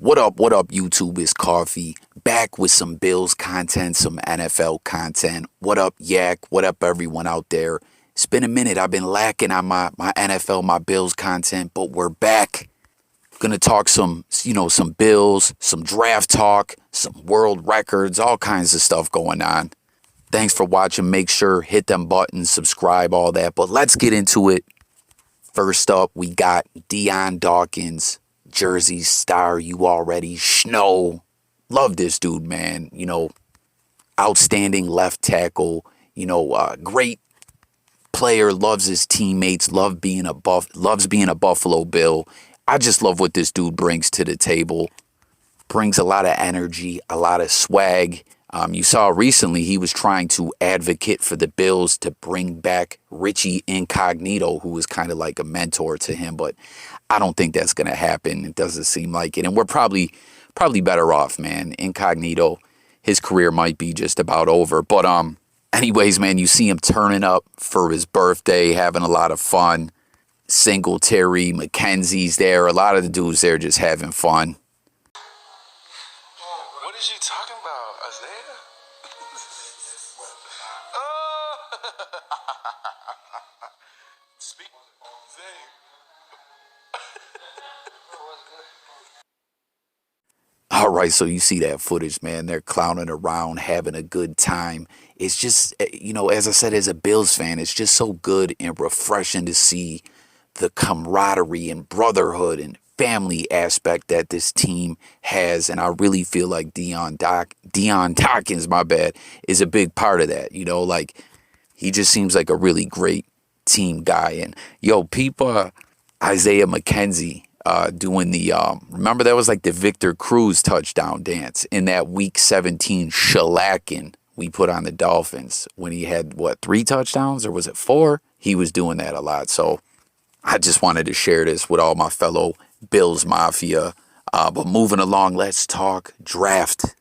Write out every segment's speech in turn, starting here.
What up, YouTube? It's Coffee. Back with some Bills content, some NFL content. What up, Yak? What up, everyone out there? It's been a minute. I've been lacking on my NFL, my Bills content, but we're back. Gonna talk some Bills, some draft talk, some world records, all kinds of stuff going on. Thanks for watching. Make sure hit them buttons, subscribe, all that. But let's get into it. First up, we got Dion Dawkins, Jersey star. You already know. Love this dude, man. Outstanding left tackle. Great player. Loves his teammates. Loves being a Buffalo Bill. I just love what this dude brings to the table. Brings a lot of energy, a lot of swag. You saw recently he was trying to advocate for the Bills to bring back Richie Incognito, who was kind of like a mentor to him, but I don't think that's going to happen. It doesn't seem like it. And we're probably better off, man. Incognito, his career might be just about over. But anyways, man, you see him turning up for his birthday, having a lot of fun. Singletary, Mckenzie's there. A lot of the dudes there just having fun. What is you talking about, Isaiah? Speak, Zay. All right, so you see that footage, man. They're clowning around, having a good time. It's just, as I said, as a Bills fan, it's just so good and refreshing to see the camaraderie and brotherhood and family aspect that this team has. And I really feel like Dion Dawkins, is a big part of that. He just seems like a really great team guy. And people, Isaiah Mckenzie doing the, remember that was like the Victor Cruz touchdown dance in that week 17 shellacking we put on the Dolphins when he had, 3 touchdowns or was it 4? He was doing that a lot. So I just wanted to share this with all my fellow Bills Mafia. But moving along, let's talk draft.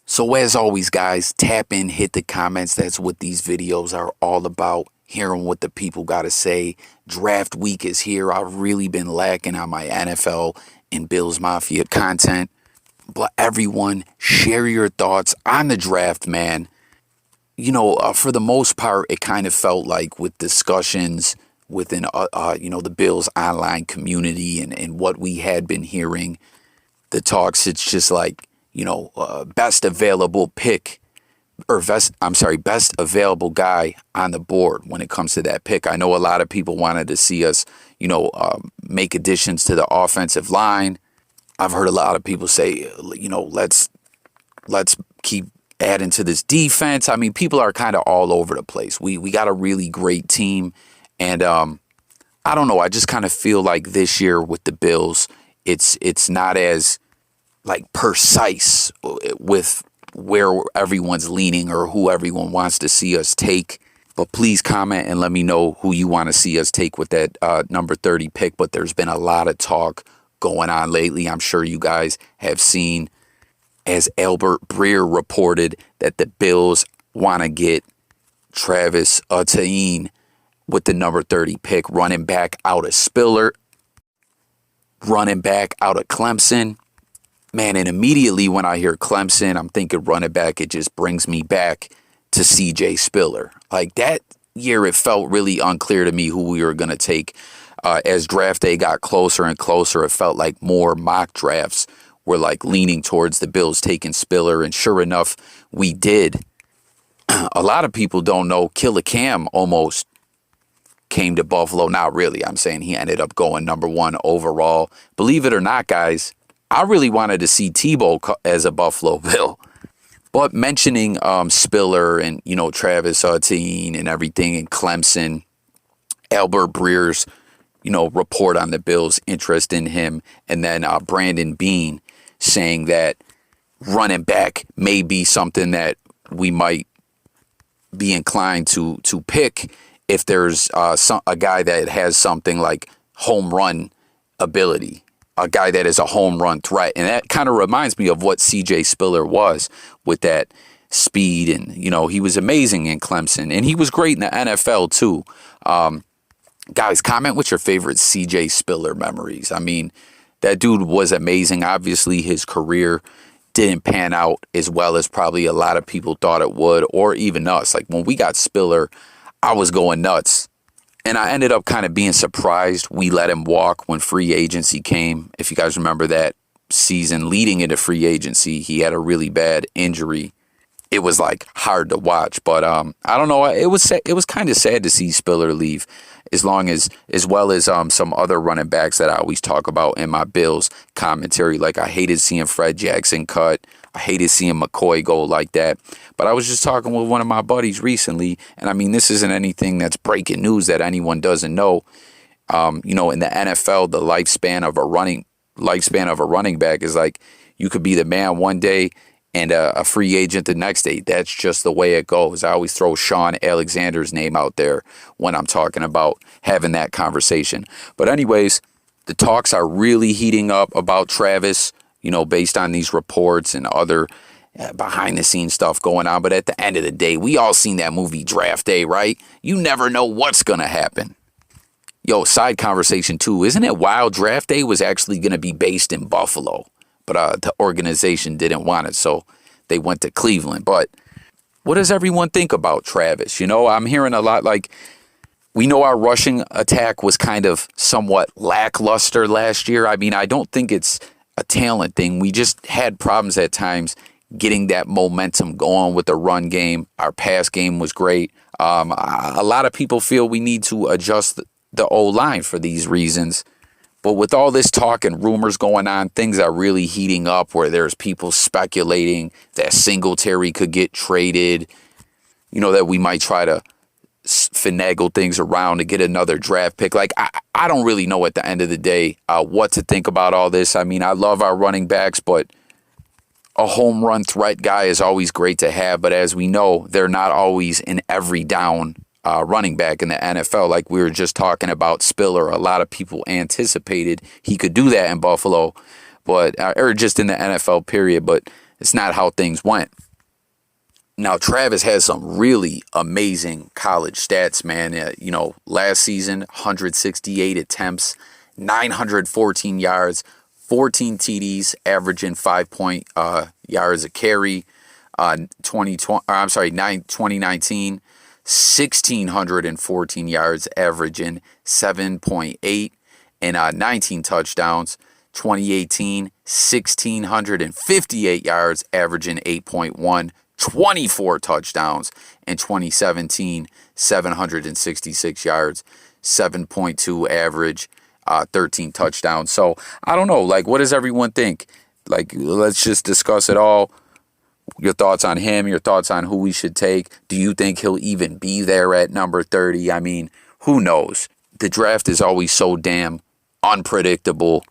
So as always, guys, tap in, hit the comments. That's what these videos are all about. Hearing what the people got to say. Draft week is here. I've really been lacking on my NFL and Bills Mafia content. But everyone, share your thoughts on the draft, man. For the most part, it kind of felt like with discussions within, the Bills online community and what we had been hearing, the talks, it's just like, best available pick or best available guy on the board when it comes to that pick. I know a lot of people wanted to see us, make additions to the offensive line. I've heard a lot of people say, let's keep adding to this defense. I mean, people are kind of all over the place. We got a really great team. And I don't know. I just kind of feel like this year with the Bills, it's not as like precise with where everyone's leaning or who everyone wants to see us take. But please comment and let me know who you want to see us take with that number 30 pick. But there's been a lot of talk going on lately. I'm sure you guys have seen, as Albert Breer reported, that the Bills want to get Travis Etienne with the number 30 pick, running back out of Spiller, running back out of Clemson. Man, and immediately when I hear Clemson, I'm thinking running back. It just brings me back to CJ Spiller. Like that year, it felt really unclear to me who we were going to take. As draft day got closer and closer, it felt like more mock drafts were like leaning towards the Bills taking Spiller. And sure enough, we did. A lot of people don't know Killer Cam almost came to Buffalo. Not really. I'm saying he ended up going number 1 overall. Believe it or not, guys, I really wanted to see Tebow as a Buffalo Bill. But mentioning Spiller and, Travis Etienne and everything in Clemson, Albert Breer's, report on the Bills' interest in him, and then Brandon Beane saying that running back may be something that we might be inclined to pick if there's a guy that has something like home run ability, a guy that is a home run threat. And that kind of reminds me of what CJ Spiller was with that speed. And, he was amazing in Clemson and he was great in the NFL too. Guys, comment what your favorite CJ Spiller memories. I mean, That dude was amazing. Obviously, his career didn't pan out as well as probably a lot of people thought it would, or even us. Like when we got Spiller, I was going nuts. And I ended up kind of being surprised we let him walk when free agency came. If you guys remember that season leading into free agency, he had a really bad injury. It was like hard to watch, but I don't know. It was kind of sad to see Spiller leave, as well as some other running backs that I always talk about in my Bills commentary. Like I hated seeing Fred Jackson cut. I hated seeing McCoy go like that. But I was just talking with one of my buddies recently, and I mean this isn't anything that's breaking news that anyone doesn't know. In the NFL, the lifespan of a running back is like you could be the man one day and a free agent the next day. That's just the way it goes. I always throw Sean Alexander's name out there when I'm talking about having that conversation. But anyways, the talks are really heating up about Travis, based on these reports and other behind the scenes stuff going on. But at the end of the day, we all seen that movie Draft Day, right? You never know what's going to happen. Yo, side conversation too. Isn't it wild? Draft Day was actually going to be based in Buffalo, but the organization didn't want it, so they went to Cleveland. But what does everyone think about Travis? I'm hearing a lot like, we know our rushing attack was kind of somewhat lackluster last year. I mean, I don't think it's a talent thing. We just had problems at times getting that momentum going with the run game. Our pass game was great. A lot of people feel we need to adjust the O-line for these reasons. But with all this talk and rumors going on, things are really heating up where there's people speculating that Singletary could get traded, that we might try to finagle things around to get another draft pick. Like, I don't really know at the end of the day what to think about all this. I mean, I love our running backs, but a home run threat guy is always great to have. But as we know, they're not always an every down running back in the NFL. Like we were just talking about Spiller. A lot of people anticipated he could do that in Buffalo, but or just in the NFL period, but it's not how things went. Now, Travis has some really amazing college stats, man. Last season, 168 attempts, 914 yards, 14 TDs, averaging 5 yards a carry. 2019, 1,614 yards, averaging 7.8 and 19 touchdowns. 2018, 1,658 yards, averaging 8.1, 24 touchdowns. And 2017, 766 yards, 7.2 average, 13 touchdowns. So I don't know, like, what does everyone think? Like, let's just discuss it all. Your thoughts on him, your thoughts on who we should take. Do you think he'll even be there at number 30? I mean, who knows? The draft is always so damn unpredictable.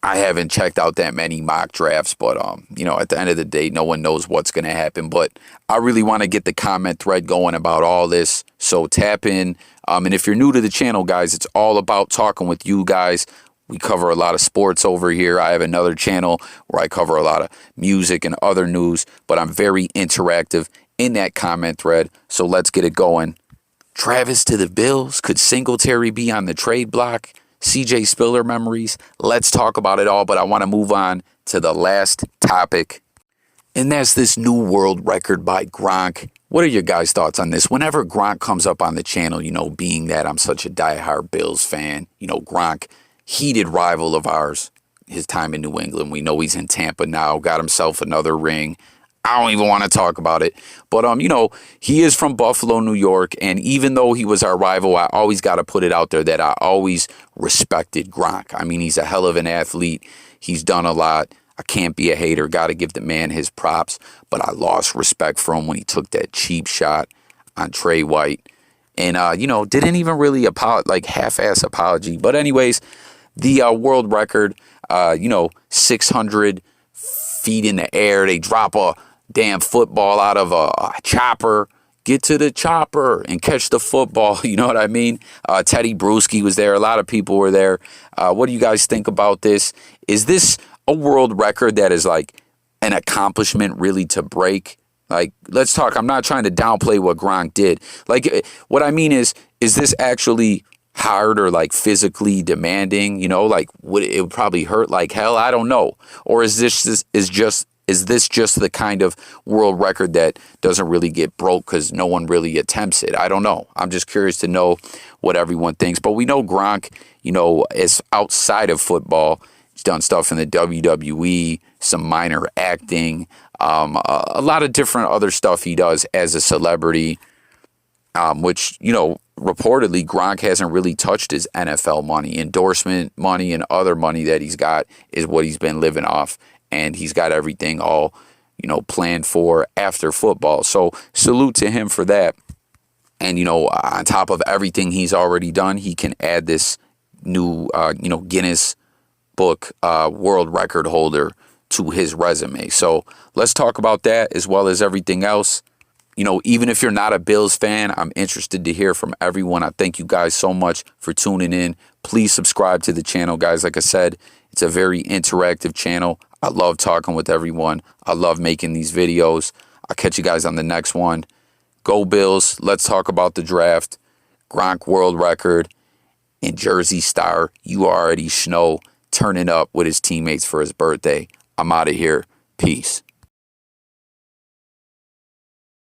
I haven't checked out that many mock drafts, but, at the end of the day, no one knows what's going to happen. But I really want to get the comment thread going about all this. So tap in. And if you're new to the channel, guys, it's all about talking with you guys. We cover a lot of sports over here. I have another channel where I cover a lot of music and other news, but I'm very interactive in that comment thread. So let's get it going. Travis to the Bills. Could Singletary be on the trade block? CJ Spiller memories. Let's talk about it all, but I want to move on to the last topic. And that's this new world record by Gronk. What are your guys' thoughts on this? Whenever Gronk comes up on the channel, being that I'm such a diehard Bills fan, Gronk, heated rival of ours, his time in New England. We know he's in Tampa now, got himself another ring. I don't even want to talk about it. But, he is from Buffalo, New York. And even though he was our rival, I always got to put it out there that I always respected Gronk. I mean, he's a hell of an athlete. He's done a lot. I can't be a hater. Got to give the man his props. But I lost respect for him when he took that cheap shot on Trey White. And, didn't even really half-ass apology. But anyways, the world record, 600 feet in the air. They drop a damn football out of a chopper. Get to the chopper and catch the football. You know what I mean? Teddy Bruschi was there. A lot of people were there. What do you guys think about this? Is this a world record that is like an accomplishment really to break? Like, let's talk. I'm not trying to downplay what Gronk did. Like, what I mean is this actually hard or like physically demanding? You know, like would probably hurt like hell? I don't know. Or is this just the kind of world record that doesn't really get broke because no one really attempts it? I don't know. I'm just curious to know what everyone thinks. But we know Gronk, you know, is outside of football. He's done stuff in the WWE, some minor acting, a lot of different other stuff he does as a celebrity, which, you know, reportedly Gronk hasn't really touched his NFL money. Endorsement money and other money that he's got is what he's been living off. And he's got everything all, you know, planned for after football. So salute to him for that. And, you know, on top of everything he's already done, he can add this new, Guinness Book world record holder to his resume. So let's talk about that as well as everything else. You know, even if you're not a Bills fan, I'm interested to hear from everyone. I thank you guys so much for tuning in. Please subscribe to the channel, guys. Like I said, it's a very interactive channel. I love talking with everyone. I love making these videos. I'll catch you guys on the next one. Go Bills. Let's talk about the draft. Gronk world record and Jersey star. You already know, turning up with his teammates for his birthday. I'm out of here. Peace.